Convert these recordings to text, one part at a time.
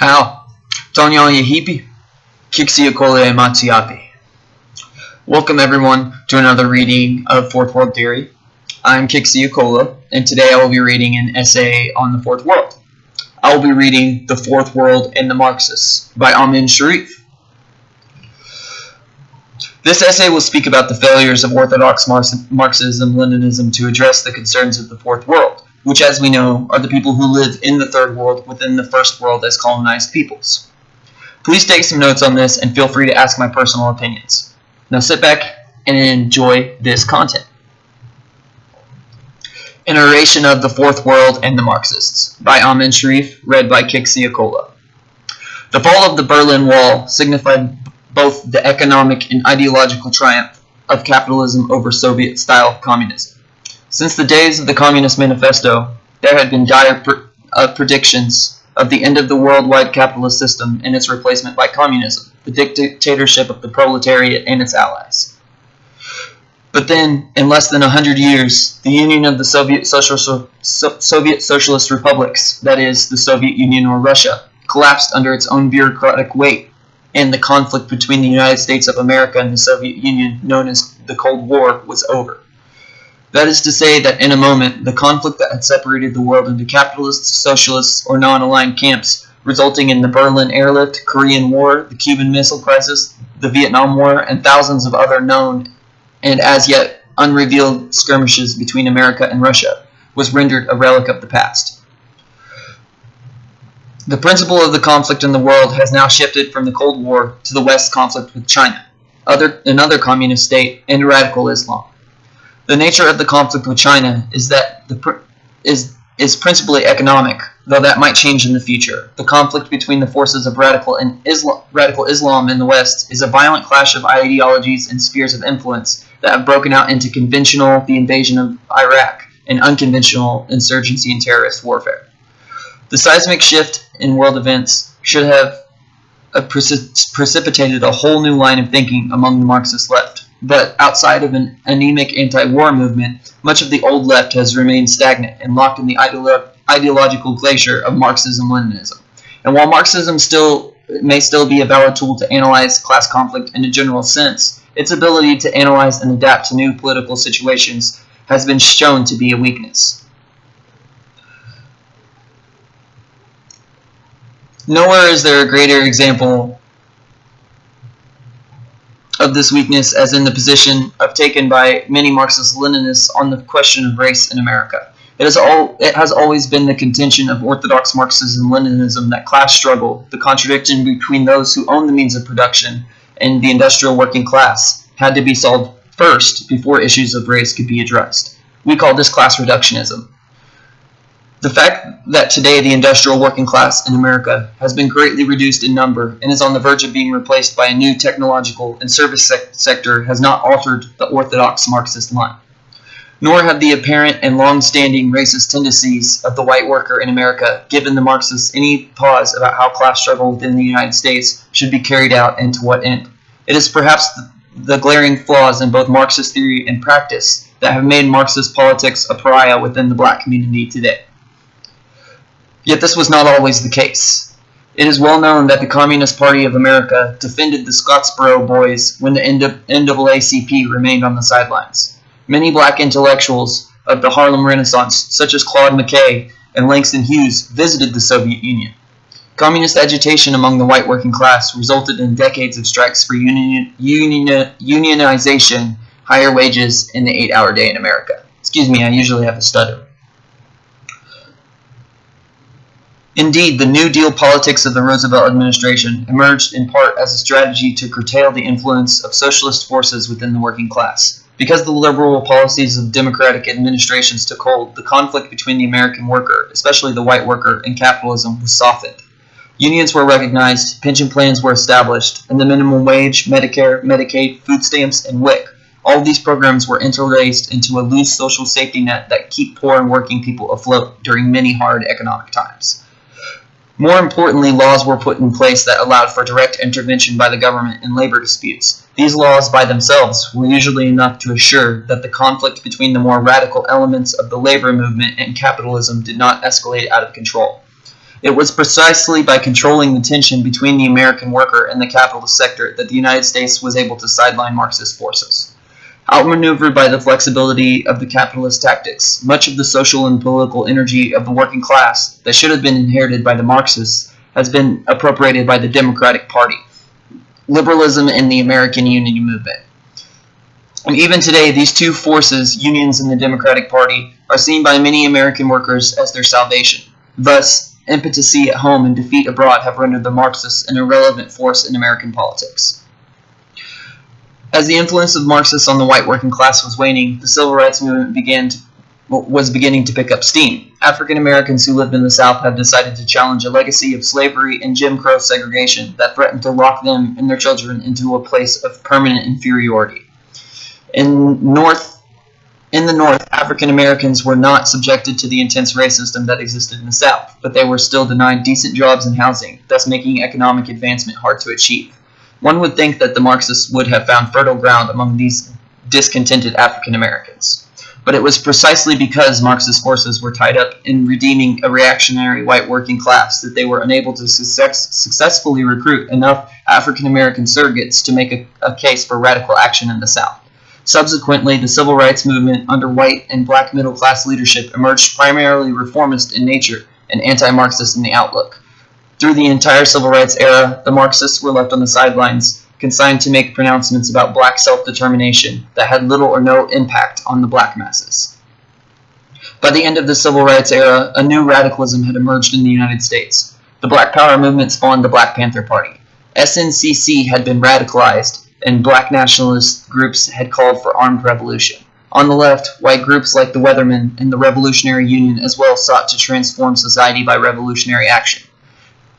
Hao, Tonyo Yahipi, Kixiakole Matsiapi. Welcome everyone to another reading of Fourth World Theory. I'm Kixiakola, and today I will be reading an essay on the Fourth World. I will be reading The Fourth World and the Marxists by Amin Sharif. This essay will speak about the failures of orthodox Marxism-Leninism to address the concerns of the Fourth World, which, as we know, are the people who live in the Third World within the First World as colonized peoples. Please take some notes on this and feel free to ask my personal opinions. Now sit back and enjoy this content. An Oration of the Fourth World and the Marxists by Amin Sharif, read by Kixiakola. The fall of the Berlin Wall signified both the economic and ideological triumph of capitalism over Soviet-style communism. Since the days of the Communist Manifesto, there had been dire predictions of the end of the worldwide capitalist system and its replacement by communism, the dictatorship of the proletariat and its allies. But then, in less than 100 years, the union of the Soviet Socialist Republics, that is, the Soviet Union or Russia, collapsed under its own bureaucratic weight, and the conflict between the United States of America and the Soviet Union, known as the Cold War, was over. That is to say that in a moment, the conflict that had separated the world into capitalists, socialists, or non-aligned camps, resulting in the Berlin Airlift, Korean War, the Cuban Missile Crisis, the Vietnam War, and thousands of other known and as yet unrevealed skirmishes between America and Russia, was rendered a relic of the past. The principle of the conflict in the world has now shifted from the Cold War to the West conflict with China, another communist state, and radical Islam. The nature of the conflict with China is that is principally economic, though that might change in the future. The conflict between the forces of radical Islam in the West is a violent clash of ideologies and spheres of influence that have broken out into conventional, the invasion of Iraq, and unconventional insurgency and terrorist warfare. The seismic shift in world events should have precipitated a whole new line of thinking among the Marxist left. But outside of an anemic anti-war movement, much of the old left has remained stagnant and locked in the ideological glacier of Marxism-Leninism. And while Marxism may still be a valid tool to analyze class conflict in a general sense, its ability to analyze and adapt to new political situations has been shown to be a weakness. Nowhere is there a greater example of this weakness as in the position taken by many Marxist-Leninists on the question of race in America. It has always been the contention of orthodox Marxism-Leninism that class struggle, the contradiction between those who own the means of production and the industrial working class, had to be solved first before issues of race could be addressed. We call this class-reductionism. The fact that today the industrial working class in America has been greatly reduced in number and is on the verge of being replaced by a new technological and service sector has not altered the orthodox Marxist line. Nor have the apparent and long-standing racist tendencies of the white worker in America given the Marxists any pause about how class struggle within the United States should be carried out and to what end. It is perhaps the glaring flaws in both Marxist theory and practice that have made Marxist politics a pariah within the black community today. Yet this was not always the case. It is well known that the Communist Party of America defended the Scottsboro Boys when the NAACP remained on the sidelines. Many black intellectuals of the Harlem Renaissance, such as Claude McKay and Langston Hughes, visited the Soviet Union. Communist agitation among the white working class resulted in decades of strikes for unionization, higher wages, and the 8-hour day in America. Excuse me, I usually have a stutter. Indeed, the New Deal politics of the Roosevelt administration emerged in part as a strategy to curtail the influence of socialist forces within the working class. Because the liberal policies of democratic administrations took hold, the conflict between the American worker, especially the white worker, and capitalism was softened. Unions were recognized, pension plans were established, and the minimum wage, Medicare, Medicaid, food stamps, and WIC. All of these programs were interlaced into a loose social safety net that keep poor and working people afloat during many hard economic times. More importantly, laws were put in place that allowed for direct intervention by the government in labor disputes. These laws by themselves were usually enough to assure that the conflict between the more radical elements of the labor movement and capitalism did not escalate out of control. It was precisely by controlling the tension between the American worker and the capitalist sector that the United States was able to sideline Marxist forces. Outmaneuvered by the flexibility of the capitalist tactics, much of the social and political energy of the working class that should have been inherited by the Marxists has been appropriated by the Democratic Party, liberalism, and the American Unity movement. And even today, these two forces, unions and the Democratic Party, are seen by many American workers as their salvation. Thus, impotency at home and defeat abroad have rendered the Marxists an irrelevant force in American politics. As the influence of Marxists on the white working class was waning, the civil rights movement was beginning to pick up steam. African Americans who lived in the South had decided to challenge a legacy of slavery and Jim Crow segregation that threatened to lock them and their children into a place of permanent inferiority. In the North, African Americans were not subjected to the intense race system that existed in the South, but they were still denied decent jobs and housing, thus making economic advancement hard to achieve. One would think that the Marxists would have found fertile ground among these discontented African Americans. But it was precisely because Marxist forces were tied up in redeeming a reactionary white working class that they were unable to successfully recruit enough African American surrogates to make a case for radical action in the South. Subsequently, the civil rights movement under white and black middle-class leadership emerged primarily reformist in nature and anti-Marxist in the outlook. Through the entire civil rights era, the Marxists were left on the sidelines, consigned to make pronouncements about black self-determination that had little or no impact on the black masses. By the end of the civil rights era, a new radicalism had emerged in the United States. The Black Power movement spawned the Black Panther Party. SNCC had been radicalized, and black nationalist groups had called for armed revolution. On the left, white groups like the Weathermen and the Revolutionary Union as well sought to transform society by revolutionary action.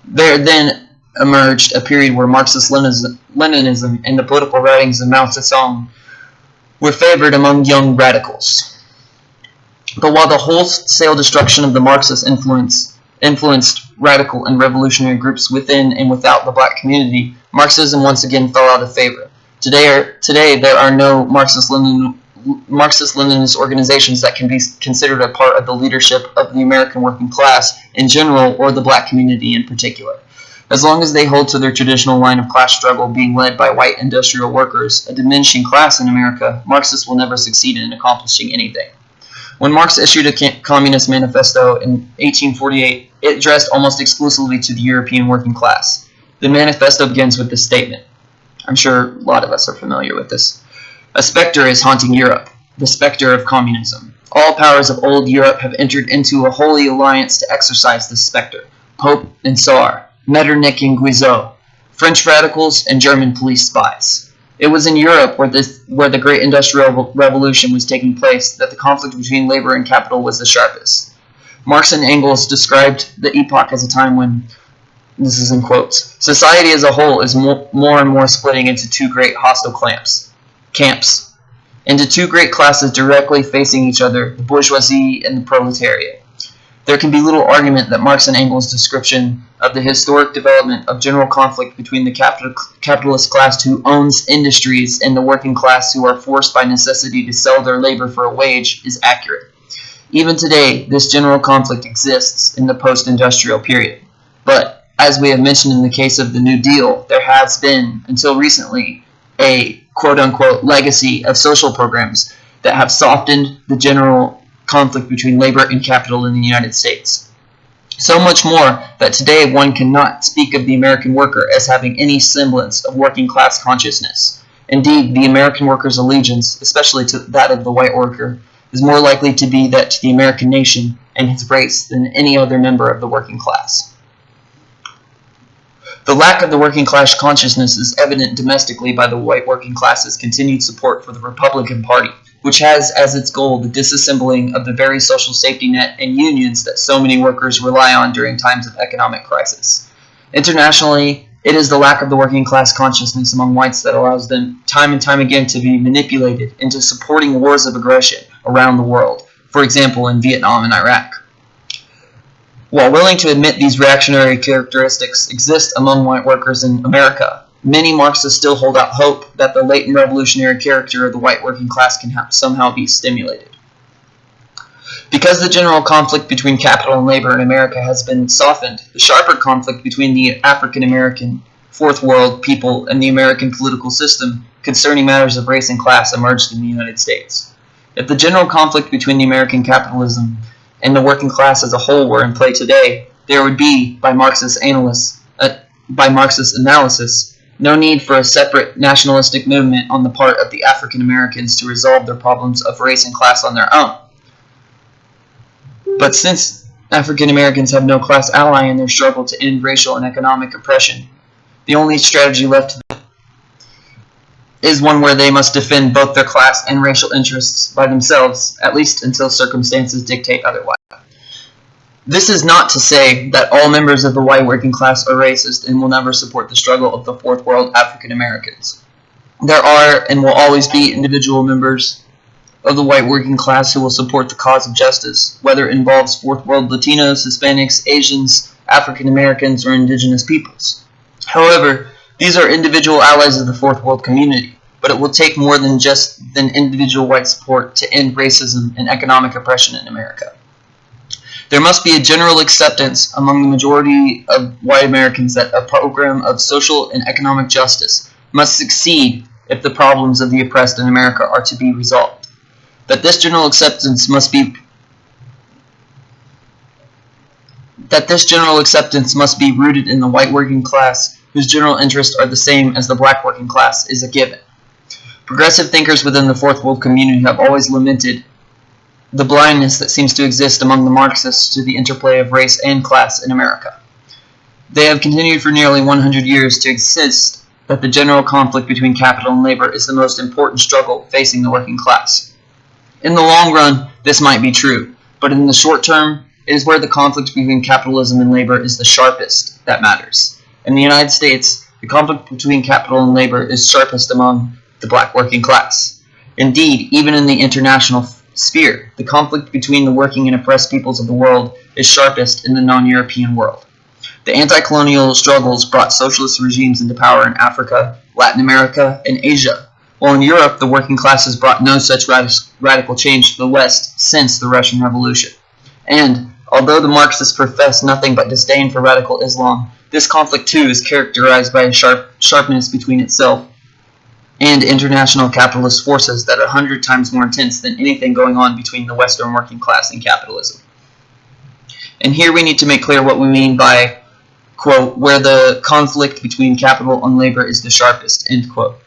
There then emerged a period where Marxist-Leninism and the political writings of Mao Zedong were favored among young radicals. But while the wholesale destruction of the Marxist influenced radical and revolutionary groups within and without the black community, Marxism once again fell out of favor. Today there are no Marxist-Leninist organizations that can be considered a part of the leadership of the American working class in general or the black community in particular. As long as they hold to their traditional line of class struggle being led by white industrial workers, a diminishing class in America, Marxists will never succeed in accomplishing anything. When Marx issued a Communist Manifesto in 1848, it addressed almost exclusively to the European working class. The manifesto begins with this statement. I'm sure a lot of us are familiar with this. A specter is haunting Europe, the specter of communism. All powers of old Europe have entered into a holy alliance to exorcise this specter. Pope and Tsar, Metternich and Guizot, French radicals and German police spies. It was in Europe where the great industrial revolution was taking place that the conflict between labor and capital was the sharpest. Marx and Engels described the epoch as a time when, this is in quotes, society as a whole is more and more splitting into two great hostile camps, into two great classes directly facing each other, the bourgeoisie and the proletariat. There can be little argument that Marx and Engels' description of the historic development of general conflict between the capitalist class who owns industries and the working class who are forced by necessity to sell their labor for a wage is accurate. Even today, this general conflict exists in the post-industrial period. But, as we have mentioned in the case of the New Deal, there has been, until recently, a quote-unquote legacy of social programs that have softened the general conflict between labor and capital in the United States. So much more that today one cannot speak of the American worker as having any semblance of working class consciousness. Indeed, the American worker's allegiance, especially to that of the white worker, is more likely to be that to the American nation and his race than any other member of the working class. The lack of the working class consciousness is evident domestically by the white working class's continued support for the Republican Party, which has as its goal the disassembling of the very social safety net and unions that so many workers rely on during times of economic crisis. Internationally, it is the lack of the working class consciousness among whites that allows them time and time again to be manipulated into supporting wars of aggression around the world, for example in Vietnam and Iraq. While willing to admit these reactionary characteristics exist among white workers in America, many Marxists still hold out hope that the latent revolutionary character of the white working class can somehow be stimulated. Because the general conflict between capital and labor in America has been softened, the sharper conflict between the African American, Fourth World people and the American political system concerning matters of race and class emerged in the United States. If the general conflict between the American capitalism and the working class as a whole were in play today, there would be, by Marxist analysis, no need for a separate nationalistic movement on the part of the African Americans to resolve their problems of race and class on their own. But since African Americans have no class ally in their struggle to end racial and economic oppression, the only strategy left to them is one where they must defend both their class and racial interests by themselves, at least until circumstances dictate otherwise. This is not to say that all members of the white working class are racist and will never support the struggle of the Fourth World African Americans. There are and will always be individual members of the white working class who will support the cause of justice, whether it involves Fourth World Latinos, Hispanics, Asians, African Americans, or indigenous peoples. However, these are individual allies of the Fourth World community, but it will take more than just individual white support to end racism and economic oppression in America. There must be a general acceptance among the majority of white Americans that a program of social and economic justice must succeed if the problems of the oppressed in America are to be resolved. That this general acceptance must be rooted in the white working class, whose general interests are the same as the black working class, is a given. Progressive thinkers within the Fourth World community have always lamented the blindness that seems to exist among the Marxists to the interplay of race and class in America. They have continued for nearly 100 years to insist that the general conflict between capital and labor is the most important struggle facing the working class. In the long run, this might be true, but in the short term, it is where the conflict between capitalism and labor is the sharpest that matters. In the United States, the conflict between capital and labor is sharpest among the black working class. Indeed, even in the international sphere, the conflict between the working and oppressed peoples of the world is sharpest in the non-European world. The anti-colonial struggles brought socialist regimes into power in Africa, Latin America, and Asia, while in Europe the working class has brought no such radical change to the West since the Russian Revolution. And, although the Marxists profess nothing but disdain for radical Islam, this conflict too is characterized by a sharpness between itself and international capitalist forces that are 100 times more intense than anything going on between the Western working class and capitalism. And here we need to make clear what we mean by, quote, where the conflict between capital and labor is the sharpest, end quote.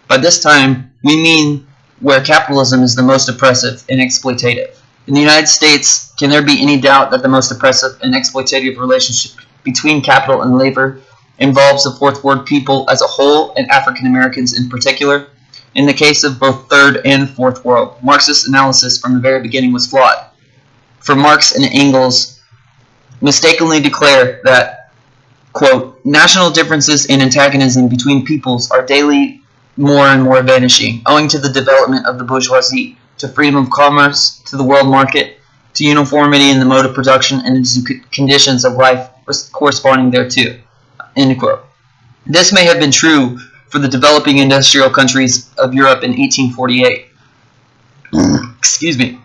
By this time, we mean where capitalism is the most oppressive and exploitative. In the United States, can there be any doubt that the most oppressive and exploitative relationship between capital and labor involves the Fourth World people as a whole and African Americans in particular? In the case of both Third and Fourth World, Marxist analysis from the very beginning was flawed. For Marx and Engels mistakenly declare that, quote, national differences and antagonism between peoples are daily more and more vanishing, owing to the development of the bourgeoisie, to freedom of commerce, to the world market, to uniformity in the mode of production, and to conditions of life corresponding thereto. End quote. This may have been true for the developing industrial countries of Europe in 1848. Excuse me.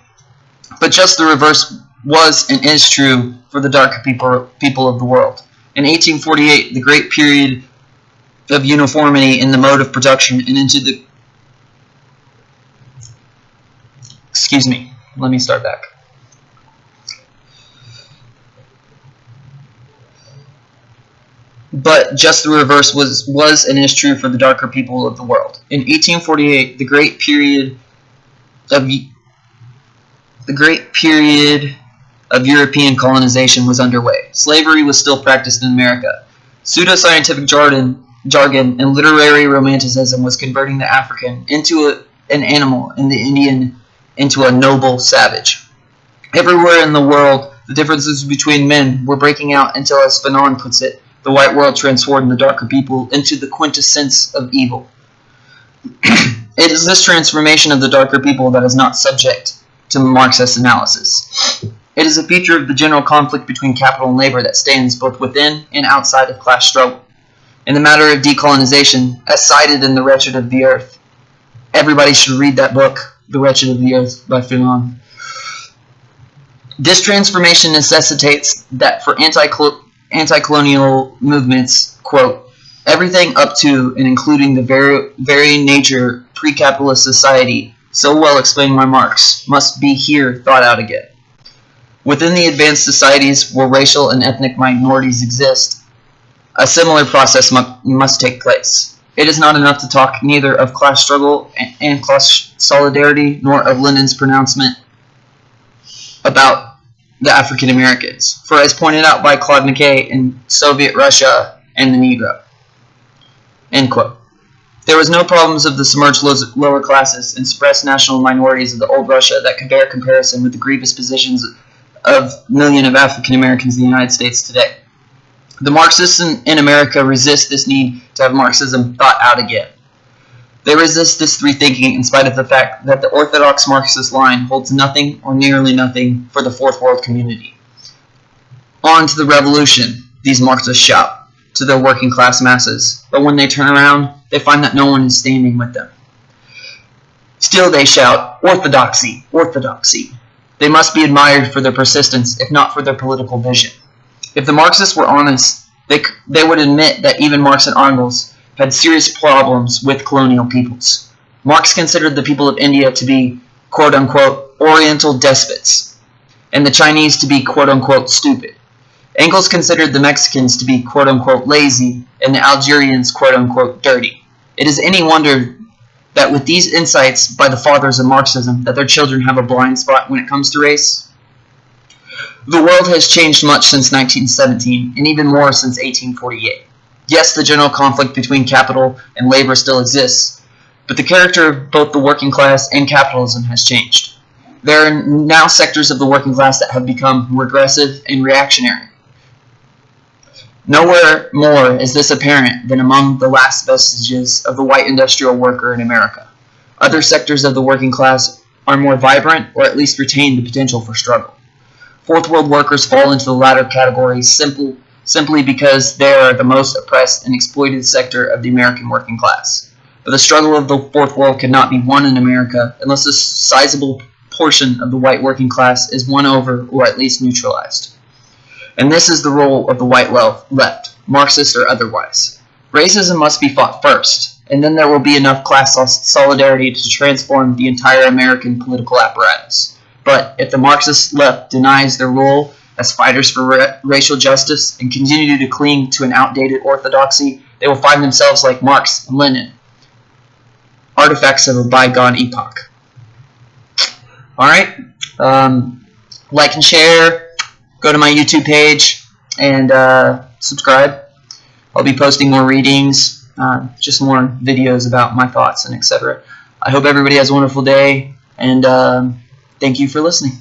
But just the reverse was and is true for the darker people of the world. In 1848, the great period of uniformity in the mode of production and into the... Excuse me. Let me start back. But just the reverse was and is true for the darker people of the world. In 1848, the great period of European colonization was underway. Slavery was still practiced in America. Pseudo-scientific jargon and literary romanticism was converting the African into an animal and the Indian into a noble savage. Everywhere in the world, the differences between men were breaking out until, as Fanon puts it, the white world transformed the darker people into the quintessence of evil. It is this transformation of the darker people that is not subject to Marxist analysis. It is a feature of the general conflict between capital and labor that stands both within and outside of class struggle. In the matter of decolonization, as cited in The Wretched of the Earth, everybody should read that book, The Wretched of the Earth by Fanon. This transformation necessitates that for anti-colonial movements, quote, everything up to and including the very nature pre-capitalist society, so well explained by Marx, must be here thought out again. Within the advanced societies where racial and ethnic minorities exist, a similar process must take place. It is not enough to talk neither of class struggle and class solidarity, nor of Lenin's pronouncement about the African Americans. For as pointed out by Claude McKay in Soviet Russia and the Negro. End quote. There was no problems of the submerged lower classes and suppressed national minorities of the old Russia that could bear comparison with the grievous positions of millions of African Americans in the United States today. The Marxists in America resist this need to have Marxism thought out again. They resist this rethinking in spite of the fact that the orthodox Marxist line holds nothing or nearly nothing for the fourth world community. On to the revolution, these Marxists shout to their working class masses, but when they turn around, they find that no one is standing with them. Still they shout, orthodoxy, orthodoxy. They must be admired for their persistence, if not for their political vision. If the Marxists were honest, they would admit that even Marx and Engels had serious problems with colonial peoples. Marx considered the people of India to be, quote-unquote, Oriental despots, and the Chinese to be, quote-unquote, stupid. Engels considered the Mexicans to be, quote-unquote, lazy, and the Algerians, quote-unquote, dirty. It is any wonder that with these insights by the fathers of Marxism, that their children have a blind spot when it comes to race. The world has changed much since 1917, and even more since 1848. Yes, the general conflict between capital and labor still exists, but the character of both the working class and capitalism has changed. There are now sectors of the working class that have become regressive and reactionary. Nowhere more is this apparent than among the last vestiges of the white industrial worker in America. Other sectors of the working class are more vibrant, or at least retain the potential for struggle. Fourth world workers fall into the latter category simply because they are the most oppressed and exploited sector of the American working class. But the struggle of the fourth world cannot be won in America unless a sizable portion of the white working class is won over or at least neutralized. And this is the role of the white left, Marxist or otherwise. Racism must be fought first, and then there will be enough class solidarity to transform the entire American political apparatus. But if the Marxist left denies their role as fighters for racial justice and continue to cling to an outdated orthodoxy, they will find themselves like Marx and Lenin, artifacts of a bygone epoch. Alright, like and share, go to my YouTube page, and subscribe. I'll be posting more readings, just more videos about my thoughts and etc. I hope everybody has a wonderful day, and thank you for listening.